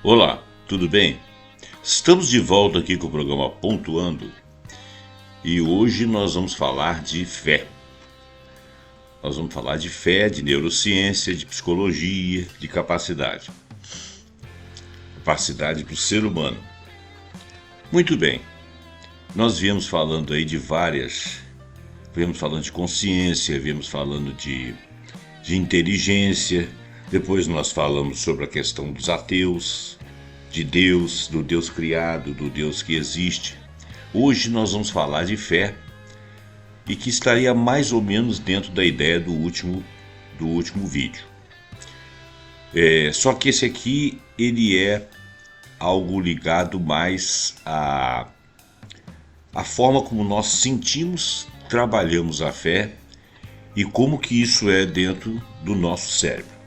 Olá, tudo bem? Estamos de volta aqui com o programa Pontuando e hoje nós vamos falar de fé. Nós vamos falar de fé, de neurociência, de psicologia, de capacidade. Capacidade do ser humano. Muito bem, nós viemos falando aí de viemos falando de consciência, viemos falando de inteligência, depois nós falamos sobre a questão dos ateus, de Deus, do Deus criado, do Deus que existe. Hoje nós vamos falar de fé e que estaria mais ou menos dentro da ideia do último vídeo. Só que esse aqui ele é algo ligado mais à forma como nós sentimos, trabalhamos a fé e como que isso é dentro do nosso cérebro.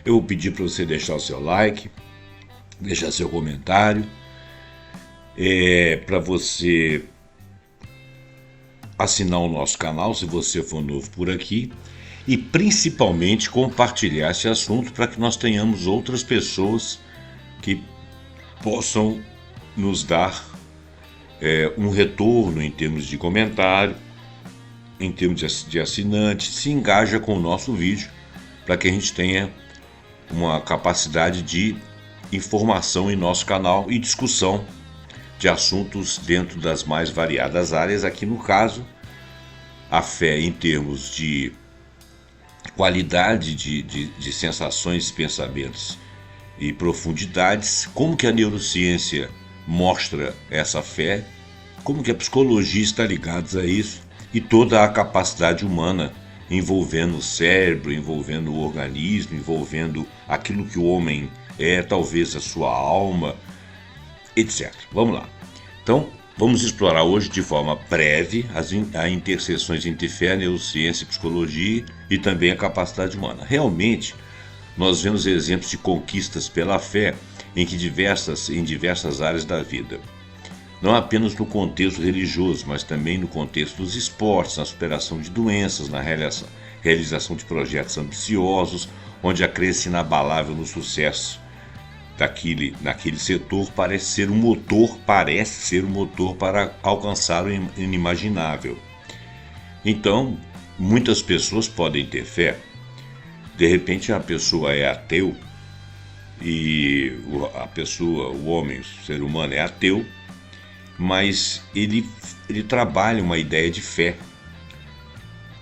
Eu vou pedir para você deixar o seu like, deixar seu comentário, para você assinar o nosso canal se você for novo por aqui e principalmente compartilhar esse assunto para que nós tenhamos outras pessoas que possam nos dar um retorno em termos de comentário, em termos de assinante, se engaja com o nosso vídeo para que a gente tenha uma capacidade de informação em nosso canal e discussão de assuntos dentro das mais variadas áreas. Aqui no caso, a fé em termos de qualidade de sensações, pensamentos e profundidades, como que a neurociência mostra essa fé, como que a psicologia está ligada a isso e toda a capacidade humana envolvendo o cérebro, envolvendo o organismo, envolvendo aquilo que o homem é, talvez a sua alma, etc. Vamos lá. Então, vamos explorar hoje de forma breve as interseções entre fé, neurociência, psicologia e também a capacidade humana. Realmente, nós vemos exemplos de conquistas pela fé em diversas áreas da vida. Não apenas no contexto religioso, mas também no contexto dos esportes, na superação de doenças, na realização de projetos ambiciosos, onde a crença inabalável no sucesso naquele setor parece ser um motor para alcançar o inimaginável. Então, muitas pessoas podem ter fé. De repente a pessoa é ateu e o homem, o ser humano é ateu, mas ele trabalha uma ideia de fé,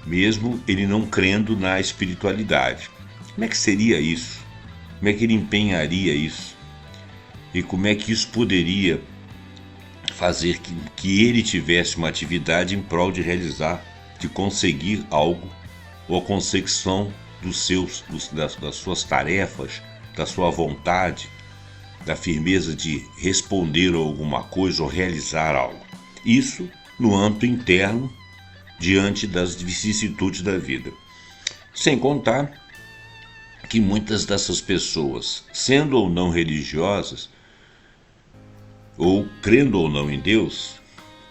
mesmo ele não crendo na espiritualidade. Como é que seria isso? Como é que ele empenharia isso? E como é que isso poderia fazer que ele tivesse uma atividade em prol de realizar, de conseguir algo, ou a consecução das suas tarefas, da sua vontade, da firmeza de responder a alguma coisa ou realizar algo. Isso no âmbito interno, diante das vicissitudes da vida. Sem contar que muitas dessas pessoas, sendo ou não religiosas, ou crendo ou não em Deus,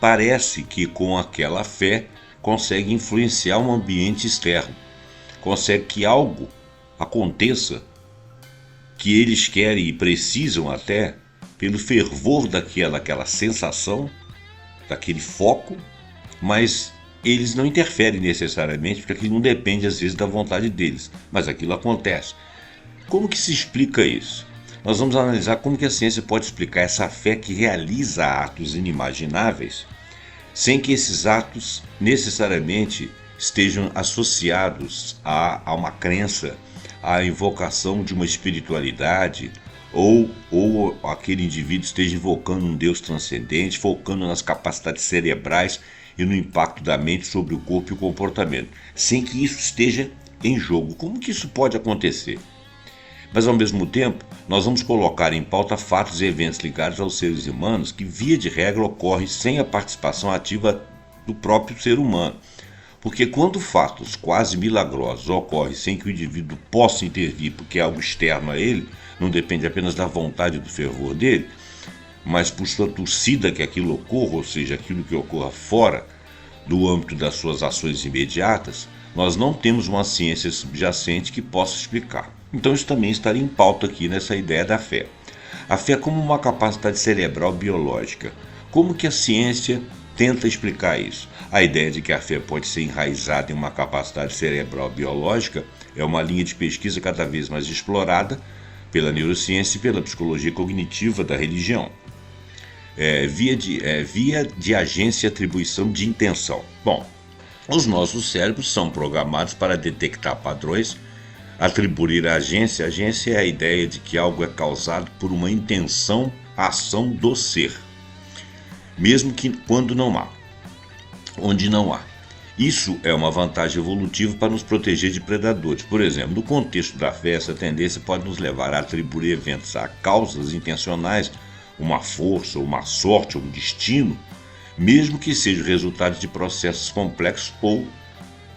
parece que com aquela fé consegue influenciar um ambiente externo, consegue que algo aconteça que eles querem e precisam até pelo fervor daquela sensação, daquele foco, mas eles não interferem necessariamente, porque aquilo não depende às vezes da vontade deles, mas aquilo acontece. Como que se explica isso? Nós vamos analisar como que a ciência pode explicar essa fé que realiza atos inimagináveis, sem que esses atos necessariamente estejam associados a uma crença, à invocação de uma espiritualidade, ou aquele indivíduo esteja invocando um Deus transcendente, focando nas capacidades cerebrais e no impacto da mente sobre o corpo e o comportamento, sem que isso esteja em jogo. Como que isso pode acontecer? Mas ao mesmo tempo, nós vamos colocar em pauta fatos e eventos ligados aos seres humanos que, via de regra, ocorrem sem a participação ativa do próprio ser humano. Porque quando fatos quase milagrosos ocorrem sem que o indivíduo possa intervir, porque é algo externo a ele, não depende apenas da vontade e do fervor dele, mas por sua torcida que aquilo ocorra, ou seja, aquilo que ocorra fora do âmbito das suas ações imediatas, nós não temos uma ciência subjacente que possa explicar. Então isso também estaria em pauta aqui nessa ideia da fé. A fé como uma capacidade cerebral biológica. Como que a ciência tenta explicar isso? A ideia de que a fé pode ser enraizada em uma capacidade cerebral biológica é uma linha de pesquisa cada vez mais explorada pela neurociência e pela psicologia cognitiva da religião. Via de agência e atribuição de intenção. Bom, os nossos cérebros são programados para detectar padrões, atribuir a agência. Agência é a ideia de que algo é causado por uma intenção, ação do ser, mesmo que quando não há, onde não há. Isso é uma vantagem evolutiva para nos proteger de predadores. Por exemplo, no contexto da fé, essa tendência pode nos levar a atribuir eventos a causas intencionais, uma força, uma sorte, um destino, mesmo que sejam resultados de processos complexos ou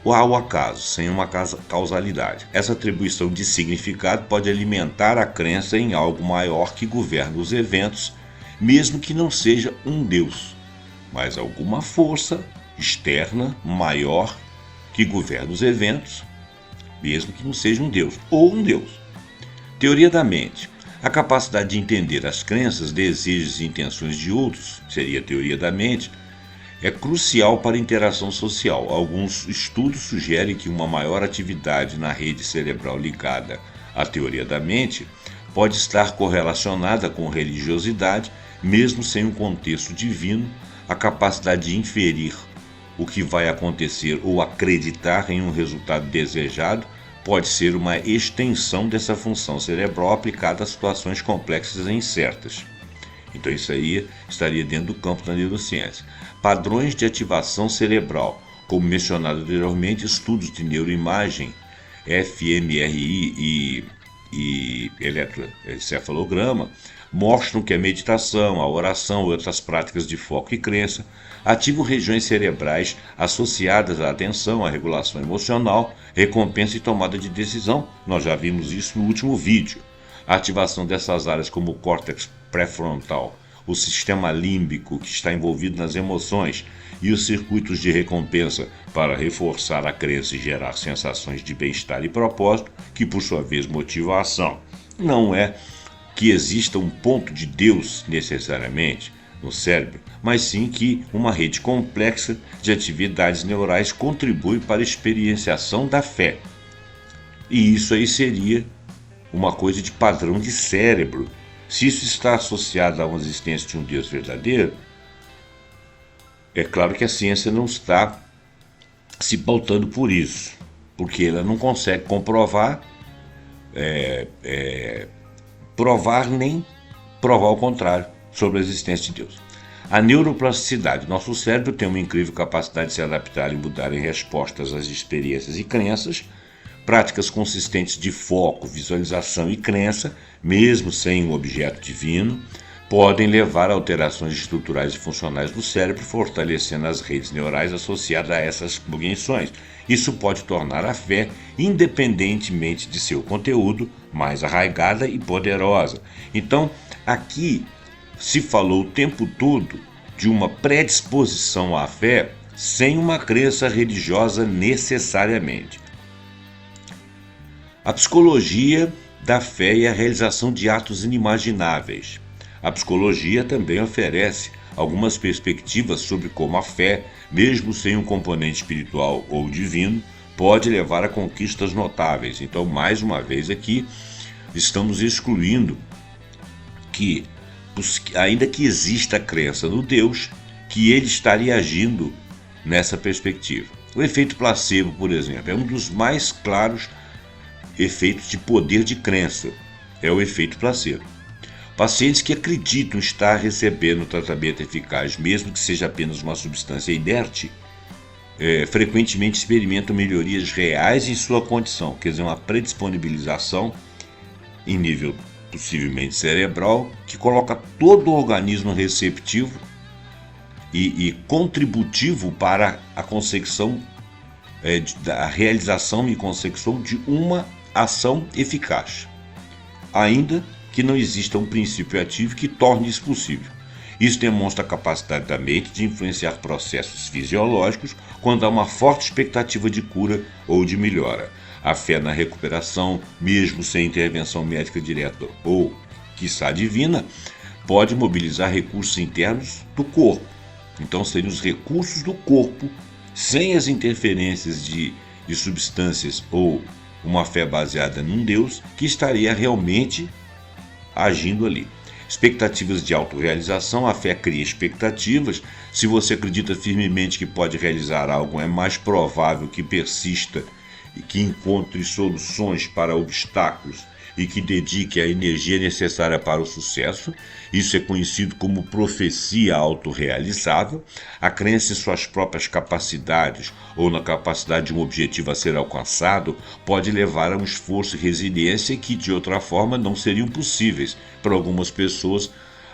ao acaso, sem uma causalidade. Essa atribuição de significado pode alimentar a crença em algo maior que governa os eventos, mesmo que não seja um Deus, mas alguma força externa maior que governa os eventos, mesmo que não seja um Deus, ou um Deus. Teoria da mente. A capacidade de entender as crenças, desejos e intenções de outros, seria a teoria da mente, é crucial para a interação social. Alguns estudos sugerem que uma maior atividade na rede cerebral ligada à teoria da mente pode estar correlacionada com religiosidade, mesmo sem um contexto divino. A capacidade de inferir o que vai acontecer ou acreditar em um resultado desejado pode ser uma extensão dessa função cerebral aplicada a situações complexas e incertas. Então isso aí estaria dentro do campo da neurociência. Padrões de ativação cerebral, como mencionado anteriormente, estudos de neuroimagem, fMRI e eletroencefalograma mostram que a meditação, a oração e outras práticas de foco e crença ativam regiões cerebrais associadas à atenção, à regulação emocional, recompensa e tomada de decisão. Nós já vimos isso no último vídeo. A ativação dessas áreas como o córtex pré-frontal, o sistema límbico que está envolvido nas emoções e os circuitos de recompensa para reforçar a crença e gerar sensações de bem-estar e propósito, que por sua vez motivam a ação. Não é que exista um ponto de Deus necessariamente no cérebro, mas sim que uma rede complexa de atividades neurais contribui para a experienciação da fé. E isso aí seria uma coisa de padrão de cérebro. Se isso está associado a uma existência de um Deus verdadeiro, é claro que a ciência não está se pautando por isso, porque ela não consegue comprovar, provar nem provar o contrário sobre a existência de Deus. A neuroplasticidade. Nosso cérebro tem uma incrível capacidade de se adaptar e mudar em respostas às experiências e crenças. Práticas consistentes de foco, visualização e crença, mesmo sem um objeto divino, podem levar a alterações estruturais e funcionais no cérebro, fortalecendo as redes neurais associadas a essas cognições. Isso pode tornar a fé, independentemente de seu conteúdo, mais arraigada e poderosa. Então, aqui se falou o tempo todo de uma predisposição à fé sem uma crença religiosa necessariamente. A psicologia da fé e a realização de atos inimagináveis. A psicologia também oferece algumas perspectivas sobre como a fé, mesmo sem um componente espiritual ou divino, pode levar a conquistas notáveis. Então, mais uma vez aqui, estamos excluindo que, ainda que exista a crença no Deus, que ele estaria agindo nessa perspectiva. O efeito placebo, por exemplo, é um dos mais claros efeitos de poder de crença, é o efeito placebo. Pacientes que acreditam estar recebendo tratamento eficaz, mesmo que seja apenas uma substância inerte, frequentemente experimentam melhorias reais em sua condição, quer dizer, uma predisponibilização em nível possivelmente cerebral, que coloca todo o organismo receptivo e contributivo para a consecução, a realização e consecução de uma ação eficaz, ainda que não exista um princípio ativo que torne isso possível. Isso demonstra a capacidade da mente de influenciar processos fisiológicos quando há uma forte expectativa de cura ou de melhora. A fé na recuperação, mesmo sem intervenção médica direta, ou quiçá divina, pode mobilizar recursos internos do corpo. Então seriam os recursos do corpo, sem as interferências de substâncias ou uma fé baseada num Deus, que estaria realmente agindo ali. Expectativas de autorrealização, a fé cria expectativas. Se você acredita firmemente que pode realizar algo, é mais provável que persista e que encontre soluções para obstáculos e que dedique a energia necessária para o sucesso. Isso é conhecido como profecia autorrealizável. A crença em suas próprias capacidades ou na capacidade de um objetivo a ser alcançado pode levar a um esforço e resiliência que de outra forma não seriam possíveis. Para algumas pessoas,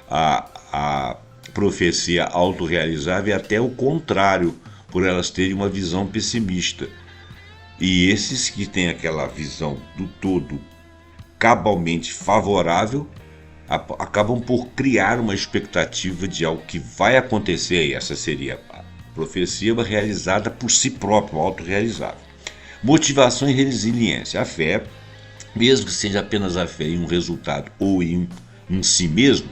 a profecia autorrealizável é até o contrário, por elas terem uma visão pessimista. E esses que têm aquela visão do todo cabalmente favorável acabam por criar uma expectativa de algo que vai acontecer, e essa seria a profecia realizada por si próprio, autorrealizável. Motivação e resiliência. A fé, mesmo que seja apenas a fé em um resultado ou em si mesmo,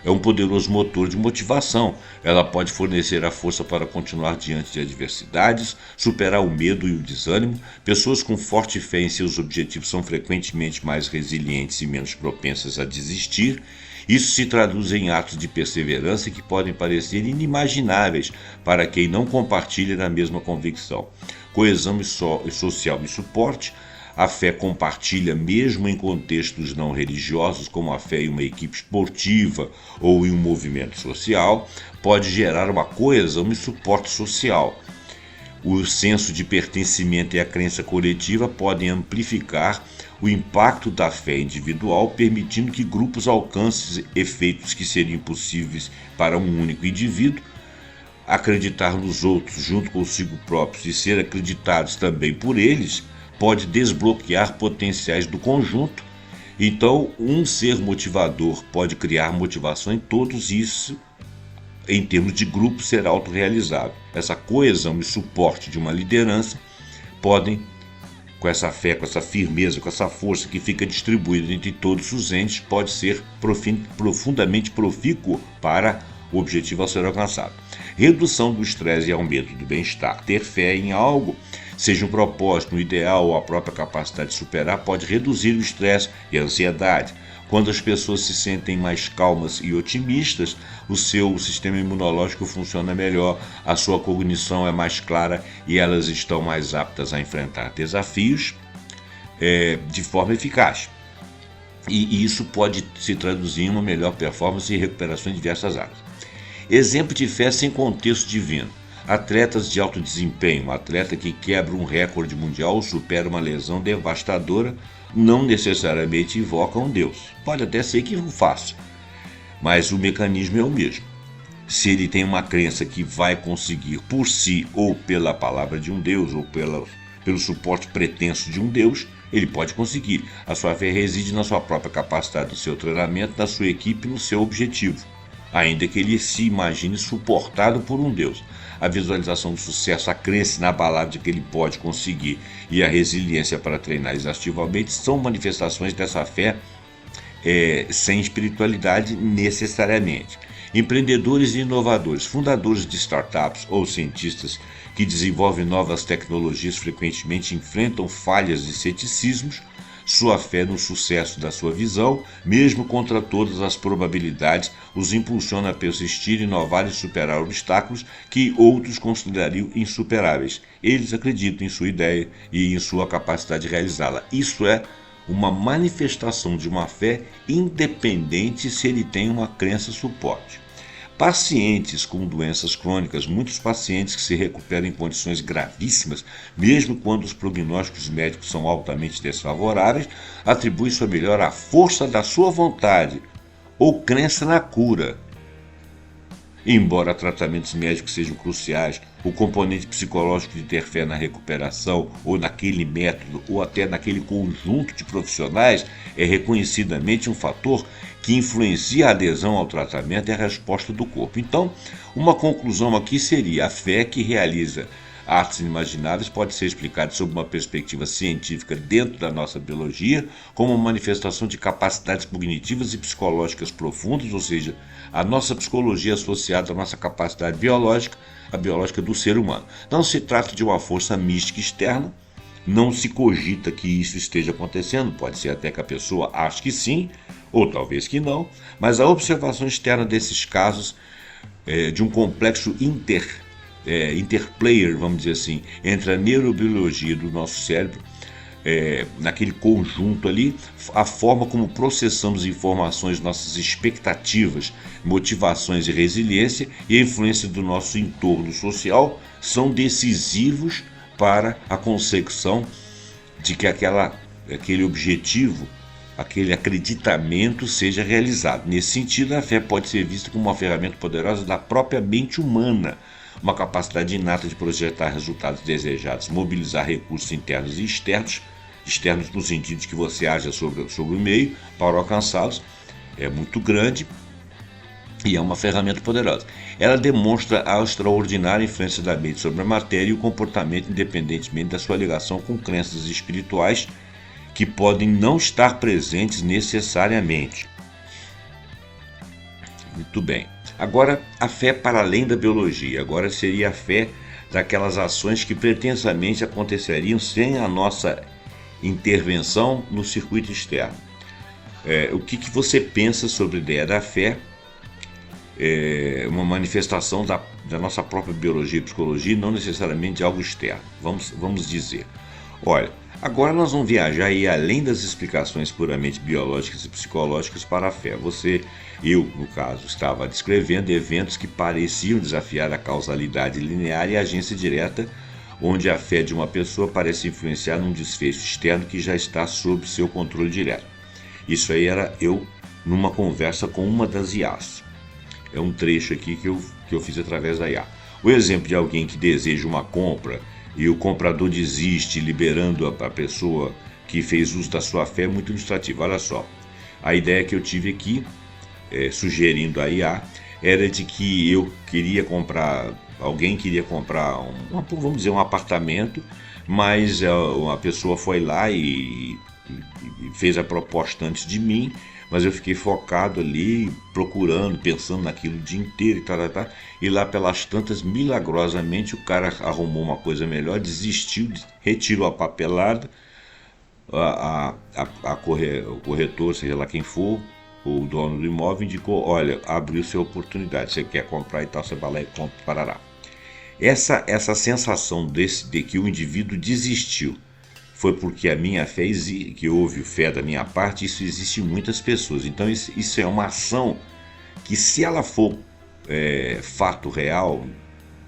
é um poderoso motor de motivação. Ela pode fornecer a força para continuar diante de adversidades, superar o medo e o desânimo. Pessoas com forte fé em seus objetivos são frequentemente mais resilientes e menos propensas a desistir. Isso se traduz em atos de perseverança que podem parecer inimagináveis para quem não compartilha da mesma convicção. Coesão social e suporte. A fé compartilha mesmo em contextos não religiosos, como a fé em uma equipe esportiva ou em um movimento social, pode gerar uma coesão e suporte social. O senso de pertencimento e a crença coletiva podem amplificar o impacto da fé individual, permitindo que grupos alcancem efeitos que seriam impossíveis para um único indivíduo. Acreditar nos outros junto consigo próprios e ser acreditados também por eles pode desbloquear potenciais do conjunto. Então, um ser motivador pode criar motivação em todos, isso, em termos de grupo, ser autorrealizável. Essa coesão e suporte de uma liderança podem, com essa fé, com essa firmeza, com essa força que fica distribuída entre todos os entes, pode ser profundamente profícuo para o objetivo a ser alcançado. Redução do estresse e aumento do bem-estar. Ter fé em algo, seja um propósito, um ideal ou a própria capacidade de superar, pode reduzir o estresse e a ansiedade. Quando as pessoas se sentem mais calmas e otimistas, o seu sistema imunológico funciona melhor, a sua cognição é mais clara e elas estão mais aptas a enfrentar desafios de forma eficaz. E isso pode se traduzir em uma melhor performance e recuperação em diversas áreas. Exemplo de fé sem contexto divino. Atletas de alto desempenho, um atleta que quebra um recorde mundial ou supera uma lesão devastadora, não necessariamente invoca um Deus. Pode até ser que o faça, mas o mecanismo é o mesmo. Se ele tem uma crença que vai conseguir por si ou pela palavra de um Deus ou pelo suporte pretenso de um Deus, ele pode conseguir. A sua fé reside na sua própria capacidade, no seu treinamento, na sua equipe, no seu objetivo, ainda que ele se imagine suportado por um Deus. A visualização do sucesso, a crença na palavra de que ele pode conseguir e a resiliência para treinar exaustivamente são manifestações dessa fé sem espiritualidade necessariamente. Empreendedores e inovadores, fundadores de startups ou cientistas que desenvolvem novas tecnologias frequentemente enfrentam falhas e ceticismos. Sua fé no sucesso da sua visão, mesmo contra todas as probabilidades, os impulsiona a persistir, inovar e superar obstáculos que outros considerariam insuperáveis. Eles acreditam em sua ideia e em sua capacidade de realizá-la. Isso é uma manifestação de uma fé independente se ele tem uma crença suporte. Pacientes com doenças crônicas, muitos pacientes que se recuperam em condições gravíssimas, mesmo quando os prognósticos médicos são altamente desfavoráveis, atribuem sua melhora à força da sua vontade ou crença na cura. Embora tratamentos médicos sejam cruciais, o componente psicológico de ter fé na recuperação, ou naquele método, ou até naquele conjunto de profissionais, é reconhecidamente um fator que influencia a adesão ao tratamento e a resposta do corpo. Então, uma conclusão aqui seria: a fé que realiza artes inimagináveis pode ser explicado sob uma perspectiva científica dentro da nossa biologia como uma manifestação de capacidades cognitivas e psicológicas profundas, ou seja, a nossa psicologia associada à nossa capacidade biológica, a biológica do ser humano. Não se trata de uma força mística externa, não se cogita que isso esteja acontecendo, pode ser até que a pessoa ache que sim, ou talvez que não, mas a observação externa desses casos de um complexo interplayer, vamos dizer assim, entre a neurobiologia do nosso cérebro, naquele conjunto ali, a forma como processamos informações, nossas expectativas, motivações e resiliência e a influência do nosso entorno social são decisivos para a consecução de que aquele objetivo, aquele acreditamento seja realizado. Nesse sentido, a fé pode ser vista como uma ferramenta poderosa da própria mente humana, uma capacidade inata de projetar resultados desejados, mobilizar recursos internos e externos no sentido de que você haja sobre o meio para alcançá-los, é muito grande e é uma ferramenta poderosa. Ela demonstra a extraordinária influência da mente sobre a matéria e o comportamento independentemente da sua ligação com crenças espirituais que podem não estar presentes necessariamente. Muito bem. Agora, a fé para além da biologia. Agora seria a fé daquelas ações que pretensamente aconteceriam sem a nossa intervenção no circuito externo. O que você pensa sobre a ideia da fé? Uma manifestação da nossa própria biologia e psicologia, não necessariamente de algo externo. Vamos dizer. Olha, agora nós vamos viajar aí além das explicações puramente biológicas e psicológicas para a fé. Eu, no caso, estava descrevendo eventos que pareciam desafiar a causalidade linear e a agência direta, onde a fé de uma pessoa parece influenciar num desfecho externo que já está sob seu controle direto. Isso aí era eu numa conversa com uma das IAs. É um trecho aqui que eu fiz através da IA. O exemplo de alguém que deseja uma compra e o comprador desiste, liberando a pessoa que fez uso da sua fé é muito ilustrativo. Olha só, a ideia que eu tive aqui, sugerindo a IA, era de que alguém queria comprar vamos dizer, um apartamento, mas uma pessoa foi lá e fez a proposta antes de mim, mas eu fiquei focado ali, procurando, pensando naquilo o dia inteiro e lá pelas tantas, milagrosamente, o cara arrumou uma coisa melhor, desistiu, retirou a papelada, o corretor, seja lá quem for, o dono do imóvel indicou, olha, abriu-se a oportunidade, você quer comprar e tal, você vai lá e compra, parará. Essa sensação de que o indivíduo desistiu foi porque a minha fé, que houve fé da minha parte, isso existe em muitas pessoas. Então isso é uma ação que, se ela for fato real,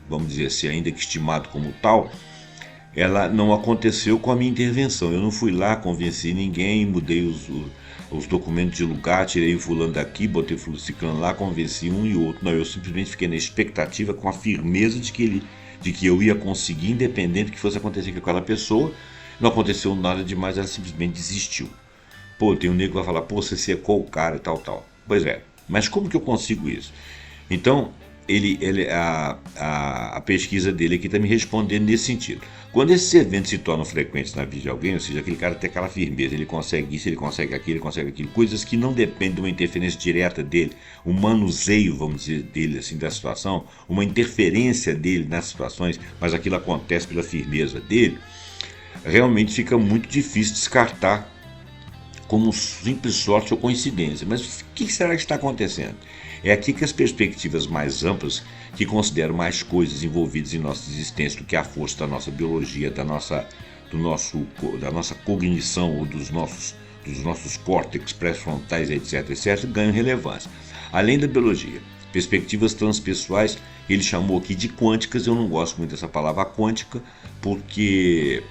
vamos dizer assim, ainda que estimado como tal, ela não aconteceu com a minha intervenção. Eu não fui lá, convenci ninguém, mudei os documentos de lugar, tirei o fulano daqui, botei o ciclano lá, convenci um e outro. Não, eu simplesmente fiquei na expectativa, com a firmeza de que eu ia conseguir, independente do que fosse acontecer com aquela pessoa. Não aconteceu nada demais, ela simplesmente desistiu. Tem um nego que vai falar, você secou o cara e tal. Pois é, mas como que eu consigo isso? Então, a pesquisa dele aqui está me respondendo nesse sentido. Quando esses eventos se tornam frequentes na vida de alguém, ou seja, aquele cara tem aquela firmeza, ele consegue isso, ele consegue aquilo, coisas que não dependem de uma interferência direta dele, um manuseio, vamos dizer, dele, assim, da situação, uma interferência dele nas situações, mas aquilo acontece pela firmeza dele, realmente fica muito difícil descartar como simples sorte ou coincidência. Mas o que será que está acontecendo? É aqui que as perspectivas mais amplas, que consideram mais coisas envolvidas em nossa existência do que a força da nossa biologia, da nossa cognição ou dos nossos córtex pré-frontais, etc., ganham relevância. Além da biologia, perspectivas transpessoais, ele chamou aqui de quânticas. Eu não gosto muito dessa palavra quântica, porque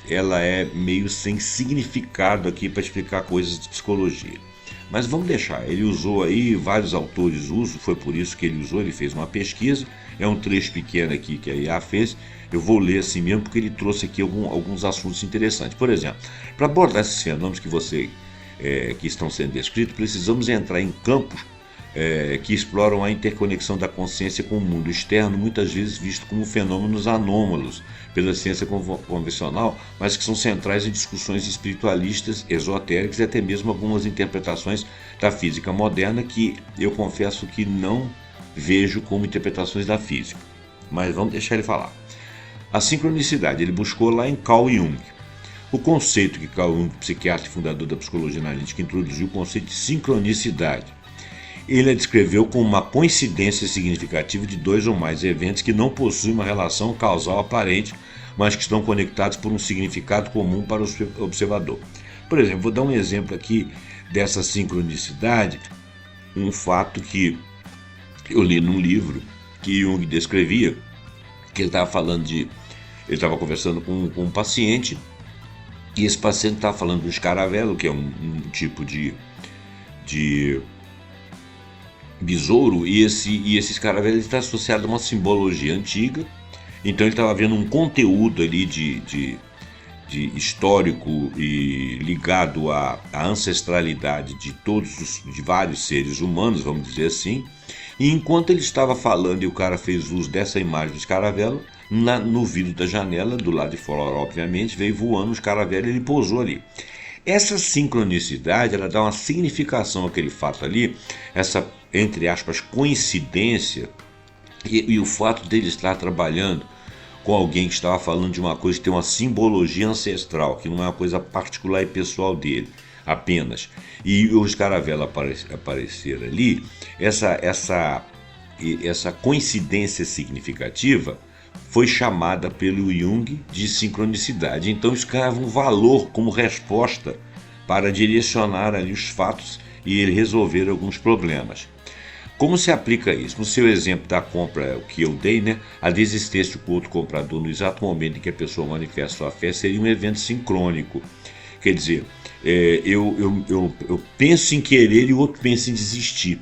ela é meio sem significado aqui para explicar coisas de psicologia. Mas vamos deixar, ele usou aí, vários autores usam, foi por isso que ele usou, ele fez uma pesquisa, é um trecho pequeno aqui que a IA fez, eu vou ler assim mesmo porque ele trouxe aqui alguns assuntos interessantes. Por exemplo, para abordar esses fenômenos que estão sendo descritos, precisamos entrar em campos que exploram a interconexão da consciência com o mundo externo, muitas vezes visto como fenômenos anômalos pela ciência convencional, mas que são centrais em discussões espiritualistas, esotéricas e até mesmo algumas interpretações da física moderna que eu confesso que não vejo como interpretações da física. Mas vamos deixar ele falar. A sincronicidade, ele buscou lá em Carl Jung. O conceito que Carl Jung, psiquiatra e fundador da psicologia analítica, introduziu, o conceito de sincronicidade. Ele a descreveu como uma coincidência significativa de dois ou mais eventos que não possuem uma relação causal aparente, mas que estão conectados por um significado comum para o observador. Por exemplo, vou dar um exemplo aqui dessa sincronicidade, um fato que eu li num livro que Jung descrevia, que ele estava conversando com um paciente, e esse paciente estava falando do escaravelo, que é um tipo de besouro, e esse escaravelo está associado a uma simbologia antiga. Então ele estava vendo um conteúdo ali de histórico e ligado à ancestralidade de vários seres humanos, vamos dizer assim. E enquanto ele estava falando e o cara fez uso dessa imagem do escaravelo, no vidro da janela, do lado de fora, obviamente, veio voando o escaravelo e ele pousou ali. Essa sincronicidade, ela dá uma significação àquele fato ali, essa, entre aspas, coincidência, e o fato dele estar trabalhando com alguém que estava falando de uma coisa que tem uma simbologia ancestral, que não é uma coisa particular e pessoal dele apenas, e o escaravelo aparecer ali, essa coincidência significativa foi chamada pelo Jung de sincronicidade. Então isso ganhava um valor como resposta para direcionar ali os fatos e ele resolver alguns problemas. Como se aplica isso? No seu exemplo da compra que eu dei, a desistência do outro comprador no exato momento em que a pessoa manifesta sua fé seria um evento sincrônico. Quer dizer, eu penso em querer e o outro pensa em desistir.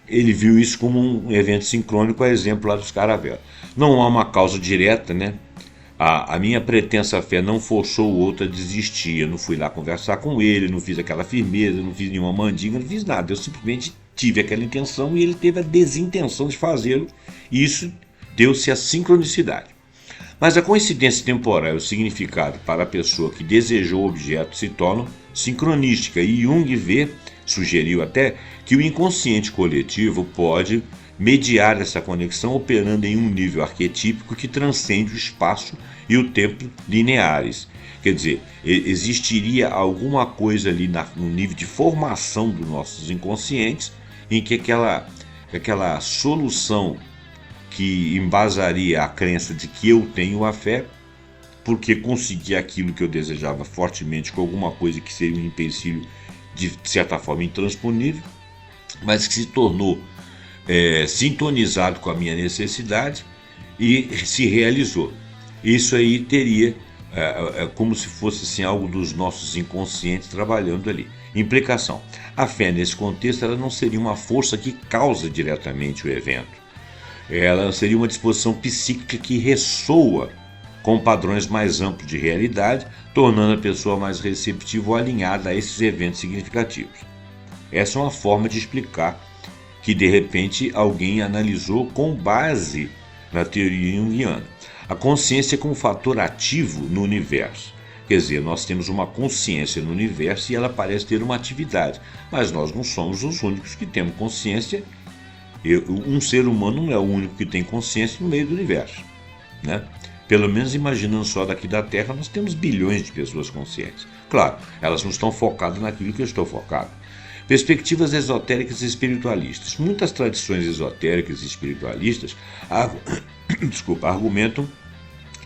Ele viu isso como um evento sincrônico, a exemplo lá dos caravelos. Não há uma causa direta, A minha pretensa fé não forçou o outro a desistir. Eu não fui lá conversar com ele, não fiz aquela firmeza, não fiz nenhuma mandinga, não fiz nada. Eu simplesmente tive aquela intenção e ele teve a desintenção de fazê-lo. E isso deu-se a sincronicidade. Mas a coincidência temporal e o significado para a pessoa que desejou o objeto se tornam sincronística. E Jung sugeriu até que o inconsciente coletivo pode mediar essa conexão operando em um nível arquetípico que transcende o espaço e o tempo lineares. Quer dizer, existiria alguma coisa ali no nível de formação dos nossos inconscientes em que aquela solução que embasaria a crença de que eu tenho a fé, porque consegui aquilo que eu desejava fortemente com alguma coisa que seria um empecilho de certa forma intransponível, mas que se tornou sintonizado com a minha necessidade e se realizou. Isso aí teria como se fosse assim, algo dos nossos inconscientes trabalhando ali. Implicação: a fé nesse contexto ela não seria uma força que causa diretamente o evento. Ela seria uma disposição psíquica que ressoa com padrões mais amplos de realidade, tornando a pessoa mais receptiva ou alinhada a esses eventos significativos. Essa é uma forma de explicar que, de repente, alguém analisou com base na teoria junguiana. A consciência como fator ativo no universo. Quer dizer, nós temos uma consciência no universo e ela parece ter uma atividade, mas nós não somos os únicos que temos consciência. Um ser humano não é o único que tem consciência no meio do universo, Pelo menos imaginando só daqui da Terra, nós temos bilhões de pessoas conscientes. Claro, elas não estão focadas naquilo que eu estou focado. Perspectivas esotéricas e espiritualistas. Muitas tradições esotéricas e espiritualistas argumentam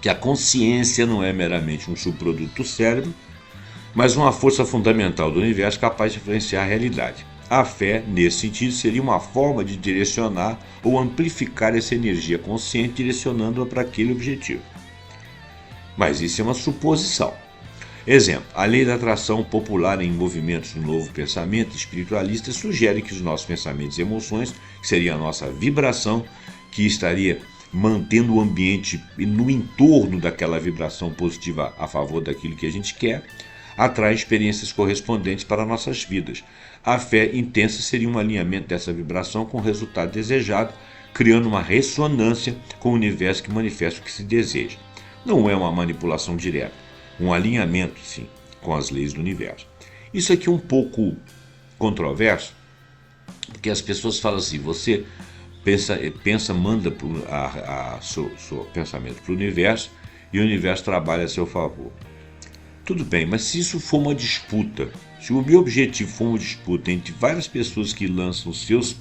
que a consciência não é meramente um subproduto do cérebro, mas uma força fundamental do universo capaz de influenciar a realidade. A fé, nesse sentido, seria uma forma de direcionar ou amplificar essa energia consciente, direcionando-a para aquele objetivo. Mas isso é uma suposição. Exemplo: a lei da atração popular em movimentos do novo pensamento espiritualista sugere que os nossos pensamentos e emoções, que seria a nossa vibração, que estaria mantendo o ambiente no entorno daquela vibração positiva a favor daquilo que a gente quer, atrai experiências correspondentes para nossas vidas. A fé intensa seria um alinhamento dessa vibração com o resultado desejado, criando uma ressonância com o universo que manifesta o que se deseja. Não é uma manipulação direta, um alinhamento, sim, com as leis do universo. Isso aqui é um pouco controverso, porque as pessoas falam assim, você manda seu pensamento para o universo e o universo trabalha a seu favor. Tudo bem, mas se isso for uma disputa, se o meu objetivo for uma disputa entre várias pessoas que lançam seus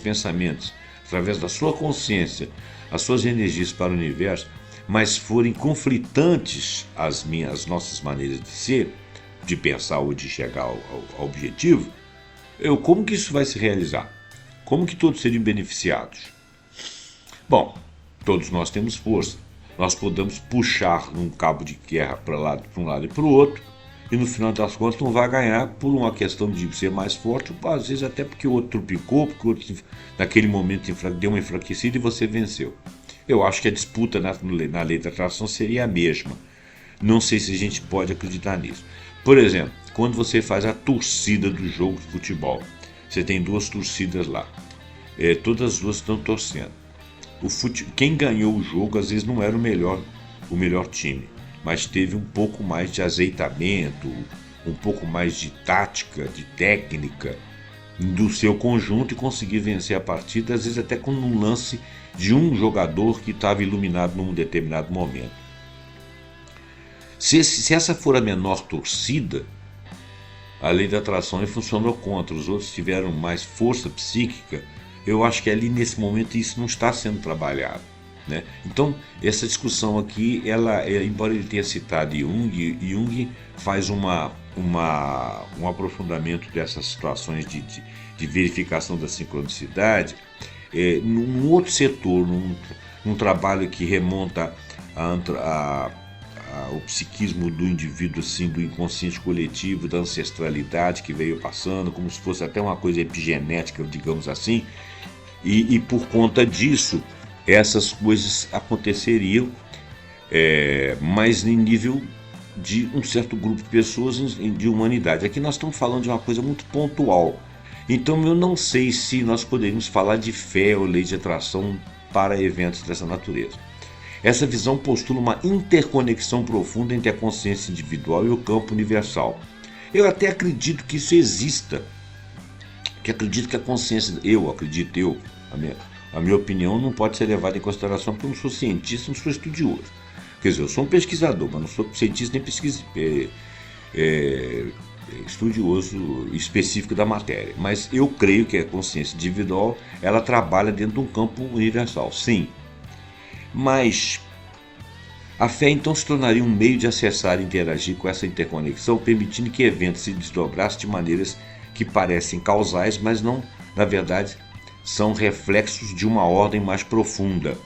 pensamentos através da sua consciência, as suas energias para o universo, mas forem conflitantes as nossas maneiras de ser, de pensar ou de chegar ao objetivo, como que isso vai se realizar? Como que todos seriam beneficiados? Bom, todos nós temos força. Nós podemos puxar um cabo de guerra para um lado e para o outro, e no final das contas não vai ganhar por uma questão de ser mais forte, ou às vezes até porque o outro trupicou, porque o outro naquele momento deu uma enfraquecida e você venceu. Eu acho que a disputa na lei da atração seria a mesma. Não sei se a gente pode acreditar nisso. Por exemplo, quando você faz a torcida do jogo de futebol, você tem duas torcidas lá. Todas as duas estão torcendo. Quem ganhou o jogo às vezes não era o melhor time, mas teve um pouco mais de azeitamento, um pouco mais de tática, de técnica do seu conjunto e conseguir vencer a partida, às vezes até com um lance de um jogador que estava iluminado num determinado momento. Se essa for a menor torcida, a lei da atração funcionou contra, os outros tiveram mais força psíquica. Eu acho que ali nesse momento isso não está sendo trabalhado, né? Então essa discussão aqui, embora ele tenha citado Jung faz um aprofundamento dessas situações de verificação da sincronicidade num outro setor, num trabalho que remonta ao psiquismo do indivíduo, assim, do inconsciente coletivo, da ancestralidade que veio passando, como se fosse até uma coisa epigenética, digamos assim, e por conta disso essas coisas aconteceriam, mas em nível de um certo grupo de pessoas, de humanidade. Aqui nós estamos falando de uma coisa muito pontual, então eu não sei se nós poderíamos falar de fé ou lei de atração para eventos dessa natureza. Essa visão postula uma interconexão profunda entre a consciência individual e o campo universal. Eu até acredito que isso exista, que acredito que a consciência, a minha opinião não pode ser levada em consideração porque eu não sou cientista, não sou estudioso. Quer dizer, eu sou um pesquisador, mas não sou cientista nem estudioso específico da matéria. Mas eu creio que a consciência individual, ela trabalha dentro de um campo universal, sim. Mas a fé então se tornaria um meio de acessar e interagir com essa interconexão, permitindo que eventos se desdobrassem de maneiras que parecem causais, mas não, na verdade, são reflexos de uma ordem mais profunda.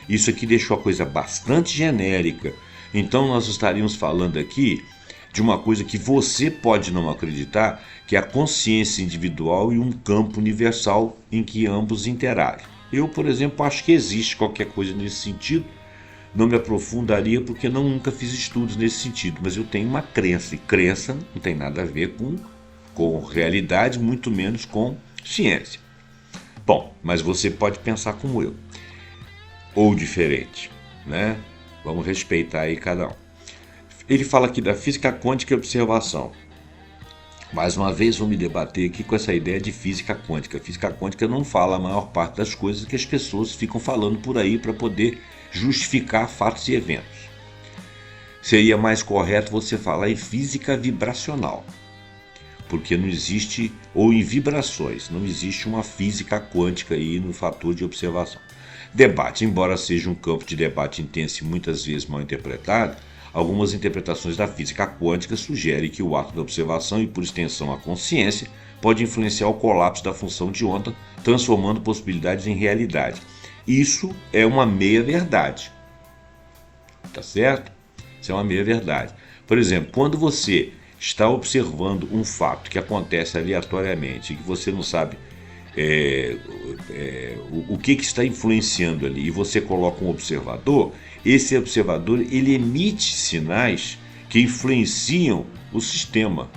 Isso aqui deixou a coisa bastante genérica. Então nós estaríamos falando aqui de uma coisa que você pode não acreditar, que é a consciência individual e um campo universal em que ambos interagem. Eu, por exemplo, acho que existe qualquer coisa nesse sentido. Não me aprofundaria porque nunca fiz estudos nesse sentido, mas eu tenho uma crença, e crença não tem nada a ver com realidade, muito menos com ciência. Bom, mas você pode pensar como eu, ou diferente, né? Vamos respeitar aí cada um. Ele fala aqui da física quântica e observação. Mais uma vez, vou me debater aqui com essa ideia de física quântica. A física quântica não fala a maior parte das coisas que as pessoas ficam falando por aí para poder justificar fatos e eventos. Seria mais correto você falar em física vibracional, porque não existe, ou em vibrações, não existe uma física quântica aí no fator de observação. Debate, embora seja um campo de debate intenso e muitas vezes mal interpretado, algumas interpretações da física quântica sugerem que o ato da observação e, por extensão, a consciência, pode influenciar o colapso da função de onda, transformando possibilidades em realidade. Isso é uma meia-verdade. Tá certo? Isso é uma meia-verdade. Por exemplo, quando você está observando um fato que acontece aleatoriamente, que você não sabe o que está influenciando ali, e você coloca um observador, esse observador ele emite sinais que influenciam o sistema.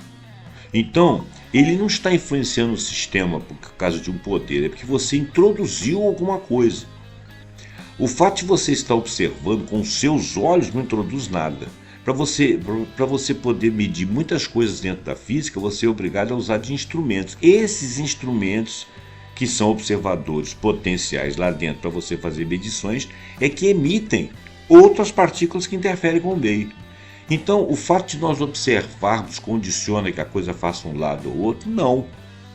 Então, ele não está influenciando o sistema por causa de um poder, é porque você introduziu alguma coisa. O fato de você estar observando com os seus olhos não introduz nada. Para você poder medir muitas coisas dentro da física, você é obrigado a usar de instrumentos. Esses instrumentos, que são observadores potenciais lá dentro para você fazer medições, é que emitem outras partículas que interferem com o meio. Então, o fato de nós observarmos condiciona que a coisa faça um lado ou outro? Não.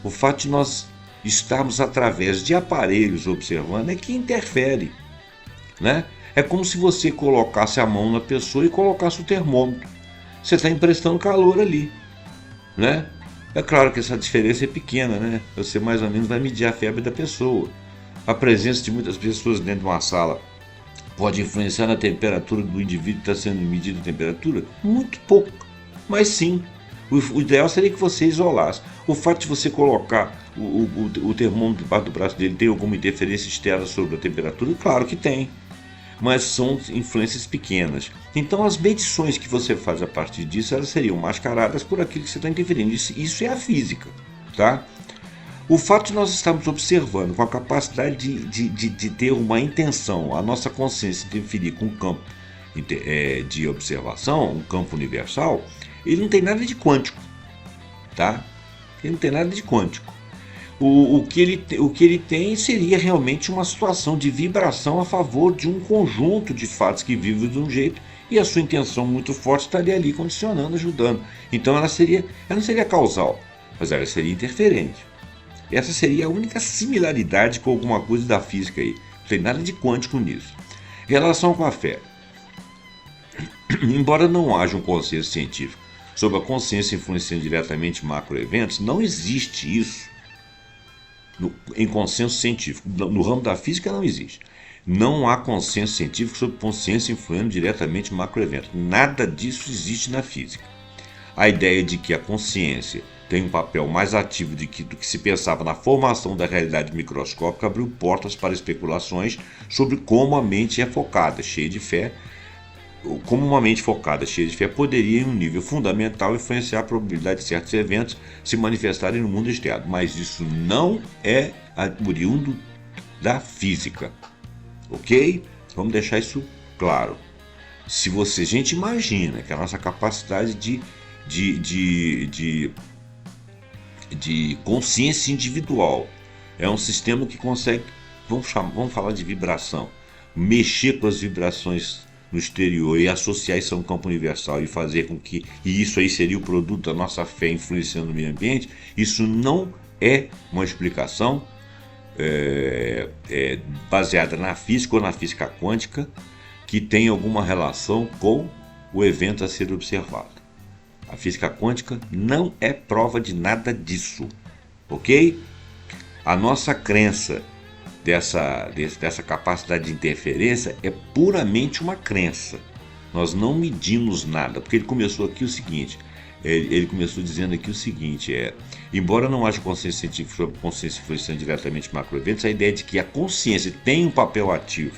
O fato de nós estarmos através de aparelhos observando é que interfere, né? É como se você colocasse a mão na pessoa e colocasse o termômetro. Você está emprestando calor ali, né? É claro que essa diferença é pequena, né? Você mais ou menos vai medir a febre da pessoa. A presença de muitas pessoas dentro de uma sala pode influenciar na temperatura do indivíduo que está sendo medida a temperatura? Muito pouco, mas sim. O ideal seria que você isolasse. O fato de você colocar o termômetro debaixo do braço dele tem alguma interferência externa sobre a temperatura? Claro que tem, mas são influências pequenas. Então as medições que você faz a partir disso, elas seriam mascaradas por aquilo que você está interferindo. Isso é a física, tá? O fato de nós estarmos observando com a capacidade de ter uma intenção, a nossa consciência interferir com um campo de observação, um campo universal, ele não tem nada de quântico, tá? Ele não tem nada de quântico. O que ele tem seria realmente uma situação de vibração a favor de um conjunto de fatos que vivem de um jeito, e a sua intenção muito forte estaria ali condicionando, ajudando. Então ela não seria causal, mas ela seria interferente. Essa seria a única similaridade com alguma coisa da física aí. Não tem nada de quântico nisso. Em relação com a fé, embora não haja um consenso científico sobre a consciência influenciando diretamente macroeventos, não existe isso em consenso científico. No ramo da física não existe. Não há consenso científico sobre consciência influenciando diretamente macroeventos. Nada disso existe na física. A ideia de que a consciência tem um papel mais ativo do que se pensava na formação da realidade microscópica abriu portas para especulações sobre como a mente é focada, cheia de fé, como uma mente focada, cheia de fé, poderia, em um nível fundamental, influenciar a probabilidade de certos eventos se manifestarem no mundo externo. Mas isso não é oriundo da física, ok? Vamos deixar isso claro. Se a gente imagina que a nossa capacidade de consciência individual é um sistema que consegue, vamos falar de vibração, mexer com as vibrações no exterior e associar isso a um campo universal e fazer com que, e isso aí seria o produto da nossa fé influenciando o meio ambiente, isso não é uma explicação baseada na física ou na física quântica que tem alguma relação com o evento a ser observado. A física quântica não é prova de nada disso, ok? A nossa crença dessa capacidade de interferência é puramente uma crença. Nós não medimos nada, porque ele começou aqui o seguinte, ele começou dizendo aqui o seguinte, embora não haja consciência científica sobre consciência influenciando diretamente macroeventos, a ideia de que a consciência tem um papel ativo,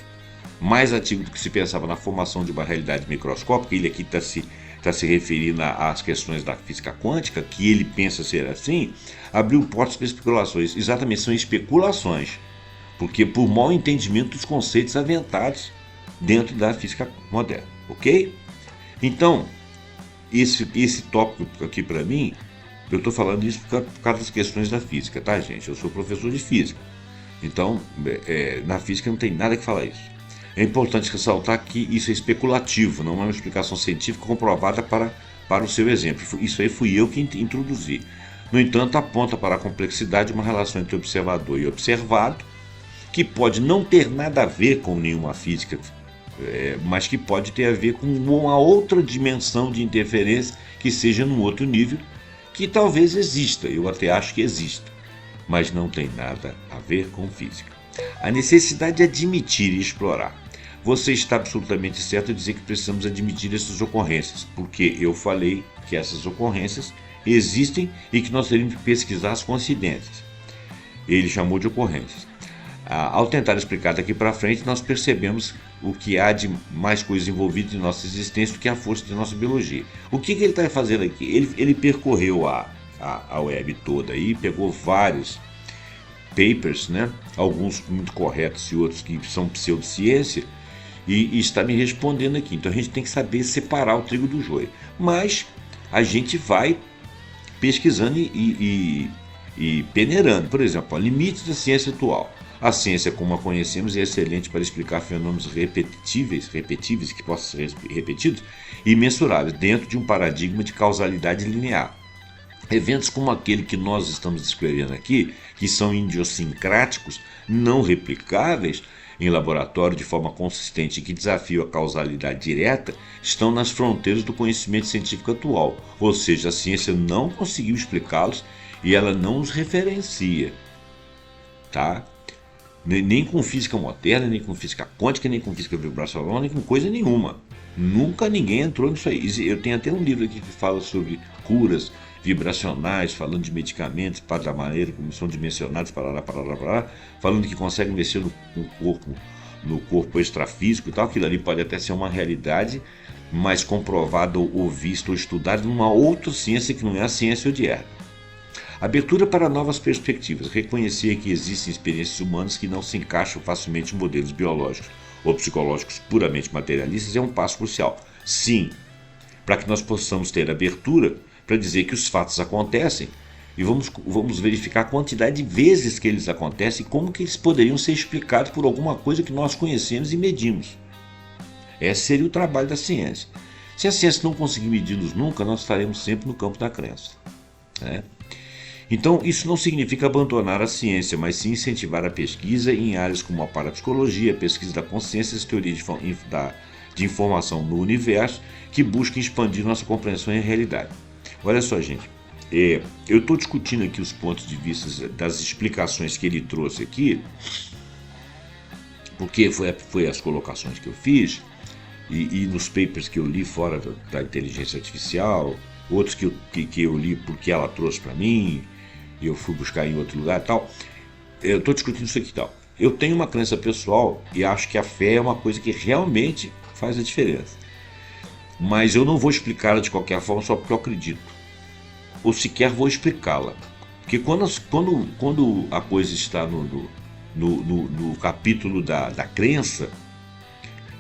mais ativo do que se pensava na formação de uma realidade microscópica, ele aqui está se referindo às questões da física quântica, que ele pensa ser assim, abriu portas para especulações. Exatamente, são especulações, porque por mau entendimento dos conceitos aventados dentro da física moderna, ok? Então, esse tópico aqui para mim, eu estou falando isso por causa das questões da física, tá, gente? Eu sou professor de física, então na física não tem nada que falar isso. É importante ressaltar que isso é especulativo, não é uma explicação científica comprovada para o seu exemplo. Isso aí fui eu que introduzi. No entanto, aponta para a complexidade de uma relação entre observador e observado, que pode não ter nada a ver com nenhuma física, mas que pode ter a ver com uma outra dimensão de interferência que seja num outro nível, que talvez exista, eu até acho que exista, mas não tem nada a ver com física. A necessidade de admitir e explorar. Você está absolutamente certo em dizer que precisamos admitir essas ocorrências, porque eu falei que essas ocorrências existem e que nós teríamos que pesquisar as coincidências. Ele chamou de ocorrências. Ao tentar explicar daqui para frente, nós percebemos o que há de mais coisas envolvidas em nossa existência do que a força de nossa biologia. O que ele está fazendo aqui? Ele percorreu a web toda e pegou vários papers, né? Alguns muito corretos e outros que são pseudociência, e está me respondendo aqui. Então a gente tem que saber separar o trigo do joio. Mas a gente vai pesquisando e peneirando. Por exemplo, limites da ciência atual. A ciência, como a conhecemos, é excelente para explicar fenômenos repetíveis que possam ser repetidos e mensuráveis dentro de um paradigma de causalidade linear. Eventos como aquele que nós estamos descrevendo aqui, que são idiosincráticos, não replicáveis em laboratório de forma consistente e que desafiam a causalidade direta, estão nas fronteiras do conhecimento científico atual, ou seja, a ciência não conseguiu explicá-los e ela não os referencia, tá? Nem com física moderna, nem com física quântica, nem com física vibracional, nem com coisa nenhuma. Nunca ninguém entrou nisso aí. Eu tenho até um livro aqui que fala sobre curas vibracionais, falando de medicamentos, da maneira como são dimensionados, falando que conseguem mexer no corpo extrafísico e tal. Aquilo ali pode até ser uma realidade, mas comprovada ou vista ou estudada numa outra ciência que não é a ciência odierna. Abertura para novas perspectivas. Reconhecer que existem experiências humanas que não se encaixam facilmente em modelos biológicos ou psicológicos puramente materialistas é um passo crucial. Sim, para que nós possamos ter abertura para dizer que os fatos acontecem e vamos verificar a quantidade de vezes que eles acontecem e como que eles poderiam ser explicados por alguma coisa que nós conhecemos e medimos. Esse seria o trabalho da ciência. Se a ciência não conseguir medi-los nunca, nós estaremos sempre no campo da crença, né? Então, isso não significa abandonar a ciência, mas sim incentivar a pesquisa em áreas como a parapsicologia, a pesquisa da consciência e as teorias de informação no universo, que buscam expandir nossa compreensão e a realidade. Olha só, gente, eu estou discutindo aqui os pontos de vista das explicações que ele trouxe aqui, porque foi as colocações que eu fiz, e nos papers que eu li fora da inteligência artificial, outros que eu li porque ela trouxe para mim, e eu fui buscar em outro lugar e tal. Eu estou discutindo isso aqui e tal. Eu tenho uma crença pessoal e acho que a fé é uma coisa que realmente faz a diferença. Mas eu não vou explicá-la de qualquer forma só porque eu acredito. Ou sequer vou explicá-la. Porque quando a coisa está no capítulo da crença,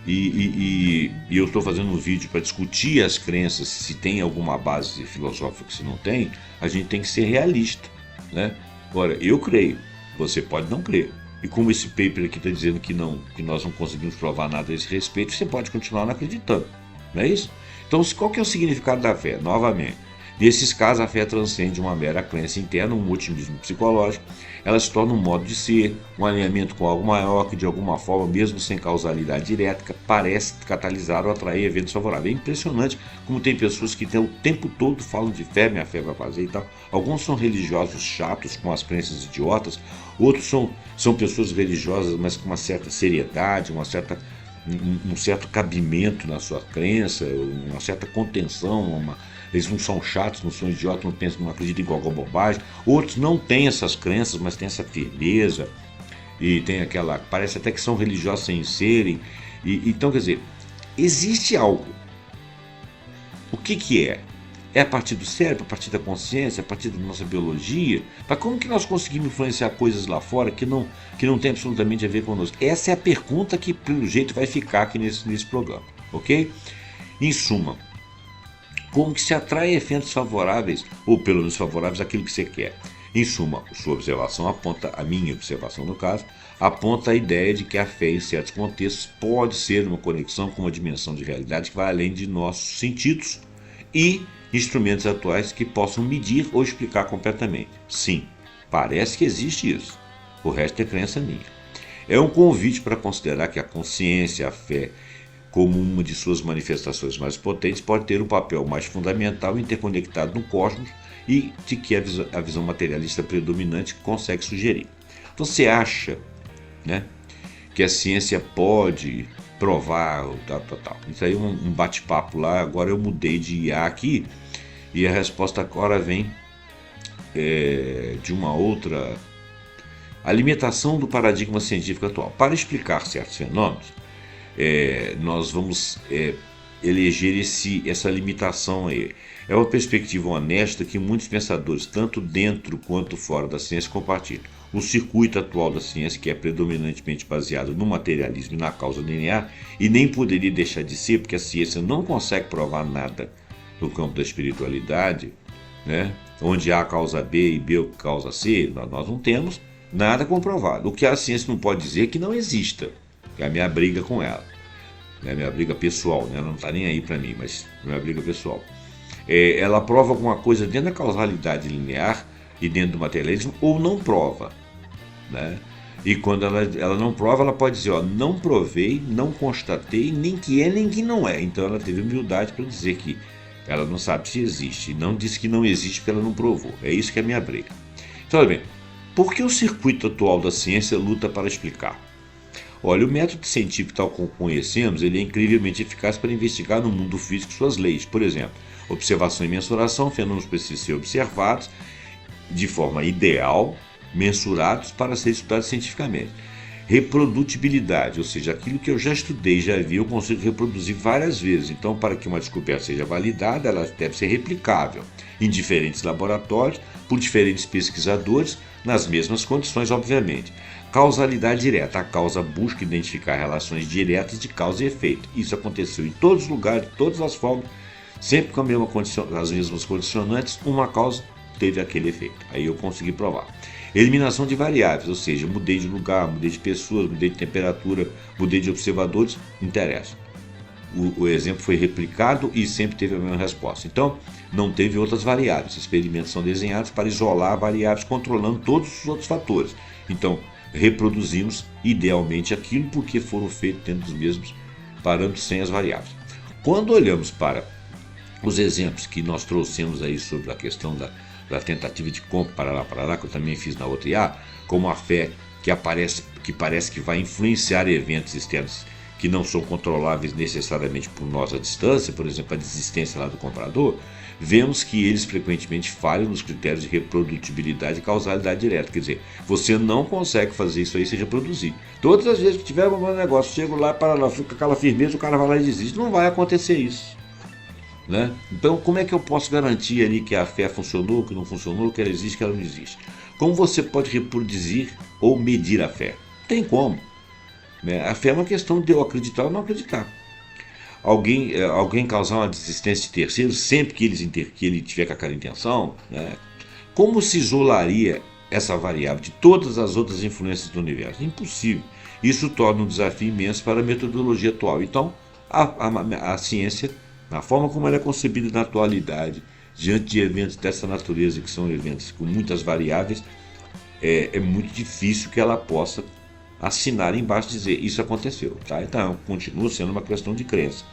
e eu estou fazendo um vídeo para discutir as crenças, se tem alguma base filosófica, se não tem, a gente tem que ser realista, né? Ora, eu creio, você pode não crer. E como esse paper aqui está dizendo que nós não conseguimos provar nada a esse respeito, você pode continuar não acreditando, não é isso? Então, qual que é o significado da fé? Novamente, nesses casos, a fé transcende uma mera crença interna, um otimismo psicológico. Ela se torna um modo de ser, um alinhamento com algo maior que, de alguma forma, mesmo sem causalidade direta, parece catalisar ou atrair eventos favoráveis. É impressionante como tem pessoas que o tempo todo falam de fé, minha fé vai fazer e tal. Alguns são religiosos chatos, com as crenças idiotas. Outros são pessoas religiosas, mas com uma certa seriedade, um certo cabimento na sua crença, uma certa contenção, eles não são chatos, não são idiotas, não pensam, não acreditam em qualquer bobagem. Outros não têm essas crenças, mas têm essa firmeza e tem aquela, parece até que são religiosos sem serem. Então, quer dizer, existe algo. O que é? É a partir do cérebro, a partir da consciência, a partir da nossa biologia? Mas como que nós conseguimos influenciar coisas lá fora que não tem absolutamente a ver conosco? Essa é a pergunta que, pelo jeito, vai ficar aqui nesse programa, ok? Em suma, como que se atrai eventos favoráveis, ou pelo menos favoráveis, àquilo que você quer? Em suma, sua observação aponta, a minha observação no caso, aponta a ideia de que a fé em certos contextos pode ser uma conexão com uma dimensão de realidade que vai além de nossos sentidos e instrumentos atuais que possam medir ou explicar completamente. Sim, parece que existe isso. O resto é crença minha. É um convite para considerar que a consciência, a fé, como uma de suas manifestações mais potentes, pode ter um papel mais fundamental e interconectado no cosmos e de que a visão materialista predominante consegue sugerir. Então você acha, né, que a ciência pode provar, tal. Isso aí é um bate-papo lá. Agora eu mudei de IA aqui e a resposta agora vem de uma outra A limitação do paradigma científico atual. Para explicar certos fenômenos, nós vamos eleger essa limitação aí. É uma perspectiva honesta que muitos pensadores, tanto dentro quanto fora da ciência, compartilham. O circuito atual da ciência, que é predominantemente baseado no materialismo e na causa linear, e nem poderia deixar de ser, porque a ciência não consegue provar nada no campo da espiritualidade, né? Onde há causa B e B causa C, nós não temos nada comprovado. O que a ciência não pode dizer é que não exista, é a minha briga com ela. É a minha briga pessoal, né? Ela não está nem aí para mim, mas é a minha briga pessoal. Ela prova alguma coisa dentro da causalidade linear e dentro do materialismo, ou não prova, né? E quando ela não prova, ela pode dizer, não provei, não constatei, nem que é, nem que não é. Então ela teve humildade para dizer que ela não sabe se existe, e não disse que não existe porque ela não provou. É isso que é a minha briga. Então, olha bem, por que o circuito atual da ciência luta para explicar? Olha, o método científico tal como conhecemos, ele é incrivelmente eficaz para investigar no mundo físico suas leis. Por exemplo, observação e mensuração, fenômenos precisam ser observados de forma ideal, mensurados para ser estudados cientificamente. Reprodutibilidade, ou seja, aquilo que eu já estudei, já vi, eu consigo reproduzir várias vezes. Então, para que uma descoberta seja validada, ela deve ser replicável em diferentes laboratórios, por diferentes pesquisadores, nas mesmas condições, obviamente. Causalidade direta. A causa busca identificar relações diretas de causa e efeito. Isso aconteceu em todos os lugares, de todas as formas, sempre com as mesmas condicionantes, uma causa teve aquele efeito. Aí eu consegui provar. Eliminação de variáveis, ou seja, mudei de lugar, mudei de pessoas, mudei de temperatura, mudei de observadores, não interessa. O exemplo foi replicado e sempre teve a mesma resposta. Então, não teve outras variáveis. Experimentos são desenhados para isolar variáveis, controlando todos os outros fatores. Então, reproduzimos idealmente aquilo porque foram feitos dentro dos mesmos parâmetros sem as variáveis. Quando olhamos para os exemplos que nós trouxemos aí sobre a questão da tentativa de compra, parará, que eu também fiz na outra IA, como a fé que parece que vai influenciar eventos externos que não são controláveis necessariamente por nós à distância, por exemplo, a desistência lá do comprador, vemos que eles frequentemente falham nos critérios de reprodutibilidade e causalidade direta. Quer dizer, você não consegue fazer isso aí se reproduzir. Todas as vezes que tiver um bom negócio, chego lá, para lá, fica com aquela firmeza, o cara vai lá e desiste. Não vai acontecer isso, né? Então, como é que eu posso garantir ali que a fé funcionou, que não funcionou, que ela existe, que ela não existe? Como você pode reproduzir ou medir a fé? Tem como, né? A fé é uma questão de eu acreditar ou não acreditar. Alguém causar uma desistência de terceiros sempre que ele tiver com aquela intenção, né? Como se isolaria essa variável de todas as outras influências do universo? Impossível. Isso torna um desafio imenso para a metodologia atual. Então, a ciência, na forma como ela é concebida na atualidade, diante de eventos dessa natureza, que são eventos com muitas variáveis, é muito difícil que ela possa assinar embaixo e dizer isso aconteceu, tá? Então continua sendo uma questão de crença,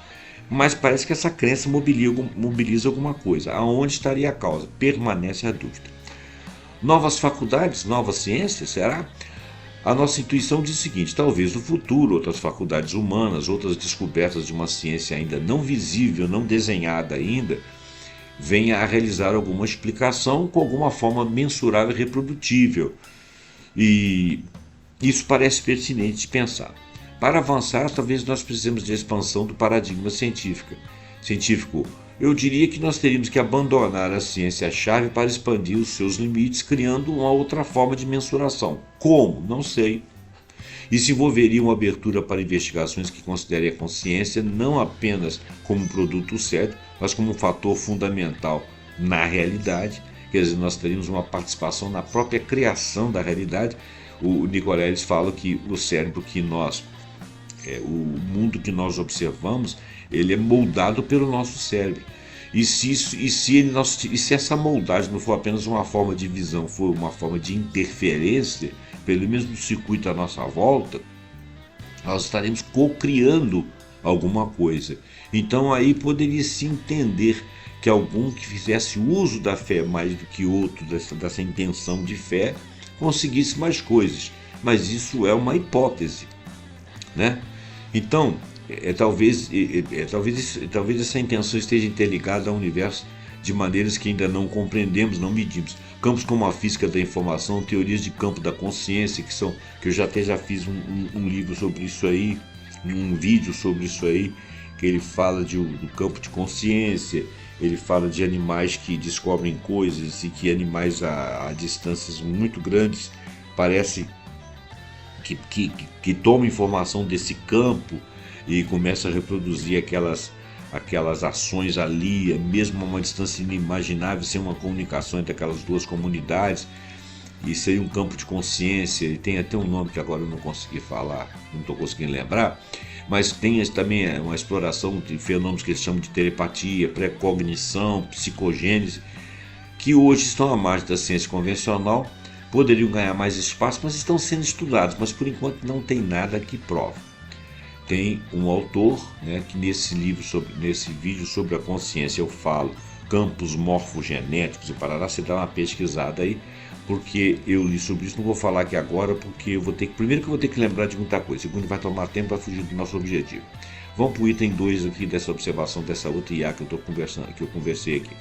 mas parece que essa crença mobiliza alguma coisa. Aonde estaria a causa? Permanece a dúvida. Novas faculdades, novas ciências, será? A nossa intuição diz o seguinte: talvez no futuro outras faculdades humanas, outras descobertas de uma ciência ainda não visível, não desenhada ainda, venha a realizar alguma explicação com alguma forma mensurável e reprodutível. E isso parece pertinente de pensar. Para avançar, talvez nós precisemos de expansão do paradigma científico. Eu diria que nós teríamos que abandonar a ciência-chave para expandir os seus limites, criando uma outra forma de mensuração. Como? Não sei. Isso envolveria uma abertura para investigações que considerem a consciência não apenas como um produto certo, mas como um fator fundamental na realidade. Quer dizer, nós teríamos uma participação na própria criação da realidade. O Nicoleles fala que o cérebro que nós, o mundo que nós observamos, ele é moldado pelo nosso cérebro. E se essa moldagem não for apenas uma forma de visão, for uma forma de interferência, pelo mesmo circuito à nossa volta, nós estaremos co-criando alguma coisa. Então aí poderia se entender que algum que fizesse uso da fé mais do que outro, dessa intenção de fé, conseguisse mais coisas. Mas isso é uma hipótese, né? Então, talvez essa intenção esteja interligada ao universo de maneiras que ainda não compreendemos, não medimos. Campos como a física da informação, teorias de campo da consciência, que eu já fiz um livro sobre isso aí, um vídeo sobre isso aí, que ele fala do campo de consciência, ele fala de animais que descobrem coisas e que animais a distâncias muito grandes parece que tomam informação desse campo e começa a reproduzir aquelas ações ali, mesmo a uma distância inimaginável, sem uma comunicação entre aquelas duas comunidades. Isso aí é um campo de consciência, ele tem até um nome que agora eu não consegui falar, não estou conseguindo lembrar, mas tem também uma exploração de fenômenos que eles chamam de telepatia, precognição, psicogênese, que hoje estão à margem da ciência convencional, poderiam ganhar mais espaço, mas estão sendo estudados, mas por enquanto não tem nada que prove. Tem um autor, né, que nesse vídeo sobre a consciência eu falo campos morfogenéticos e parará, você dá uma pesquisada aí, porque eu li sobre isso, não vou falar aqui agora, porque primeiro que eu vou ter que lembrar de muita coisa, segundo vai tomar tempo para fugir do nosso objetivo. Vamos para o item 2 aqui dessa observação, dessa outra IA que eu conversei aqui.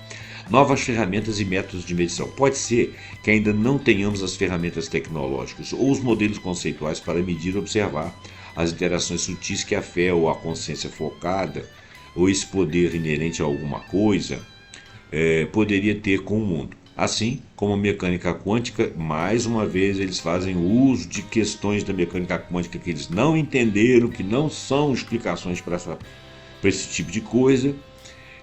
Novas ferramentas e métodos de medição. Pode ser que ainda não tenhamos as ferramentas tecnológicas ou os modelos conceituais para medir e observar as interações sutis que a fé ou a consciência focada, ou esse poder inerente a alguma coisa, poderia ter com o mundo. Assim como a mecânica quântica, mais uma vez eles fazem uso de questões da mecânica quântica que eles não entenderam, que não são explicações para esse tipo de coisa,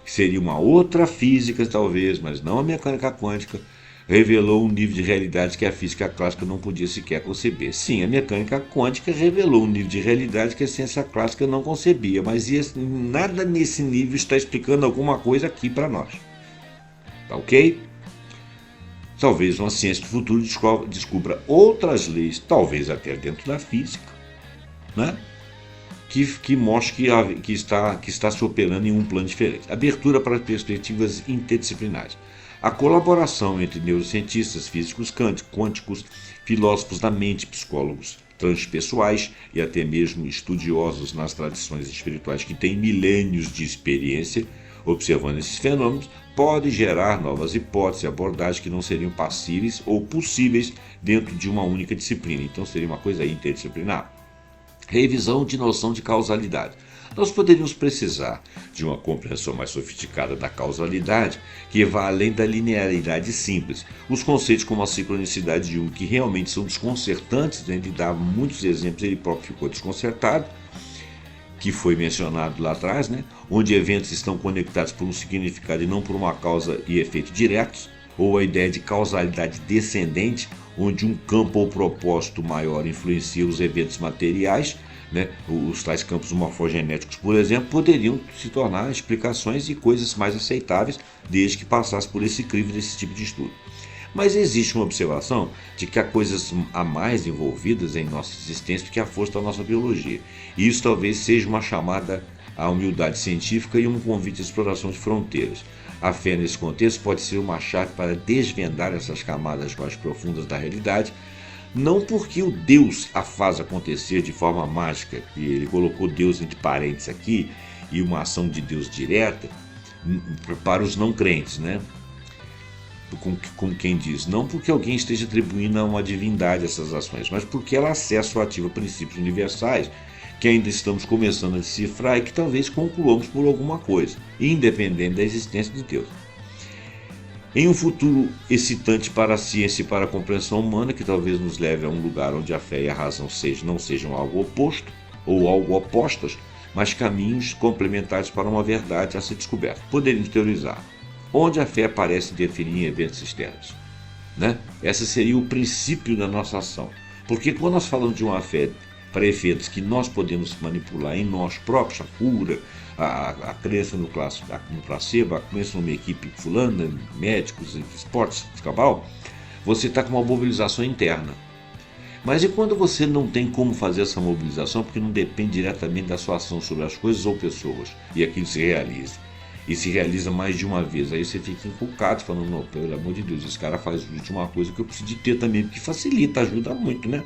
que seria uma outra física talvez, mas não a mecânica quântica, revelou um nível de realidade que a física clássica não podia sequer conceber. Sim, a mecânica quântica revelou um nível de realidade que a ciência clássica não concebia, mas nada nesse nível está explicando alguma coisa aqui para nós. Tá ok? Talvez uma ciência do futuro descubra outras leis, talvez até dentro da física, né? Que mostre que está se operando em um plano diferente. Abertura para perspectivas interdisciplinares. A colaboração entre neurocientistas, físicos quânticos, filósofos da mente, psicólogos transpessoais e até mesmo estudiosos nas tradições espirituais que têm milênios de experiência observando esses fenômenos, pode gerar novas hipóteses e abordagens que não seriam passíveis ou possíveis dentro de uma única disciplina. Então seria uma coisa interdisciplinar. Revisão de noção de causalidade. Nós poderíamos precisar de uma compreensão mais sofisticada da causalidade, que vá além da linearidade simples. Os conceitos como a sincronicidade de que realmente são desconcertantes, né? Ele dá muitos exemplos, ele próprio ficou desconcertado, que foi mencionado lá atrás, né? Onde eventos estão conectados por um significado e não por uma causa e efeito diretos, ou a ideia de causalidade descendente, onde um campo ou propósito maior influencia os eventos materiais, né? Os tais campos morfogenéticos, por exemplo, poderiam se tornar explicações e coisas mais aceitáveis, desde que passasse por esse crivo desse tipo de estudo. Mas existe uma observação de que há coisas a mais envolvidas em nossa existência do que a força da nossa biologia. E isso talvez seja uma chamada à humildade científica e um convite à exploração de fronteiras. A fé nesse contexto pode ser uma chave para desvendar essas camadas mais profundas da realidade, não porque o Deus a faz acontecer de forma mágica, e ele colocou Deus entre parênteses aqui, e uma ação de Deus direta, para os não crentes, né? Como quem diz, não porque alguém esteja atribuindo a uma divindade essas ações, mas porque ela acessa ou ativa princípios universais que ainda estamos começando a decifrar e que talvez concluamos por alguma coisa, independente da existência de Deus. Em um futuro excitante para a ciência e para a compreensão humana, que talvez nos leve a um lugar onde a fé e a razão não sejam algo oposto ou algo opostas, mas caminhos complementares para uma verdade a ser descoberta. Poderíamos teorizar onde a fé parece interferir em eventos externos, né? Esse seria o princípio da nossa ação. Porque quando nós falamos de uma fé para efeitos que nós podemos manipular em nós próprios, a cura, a crença no placebo, a crença numa equipe fulana, médicos, esportes, cabal, você está com uma mobilização interna. Mas e quando você não tem como fazer essa mobilização, porque não depende diretamente da sua ação sobre as coisas ou pessoas, e aquilo se realiza? E se realiza mais de uma vez, aí você fica inculcado, falando, não, pelo amor de Deus, esse cara faz uma coisa que eu preciso de ter também, porque facilita, ajuda muito, né?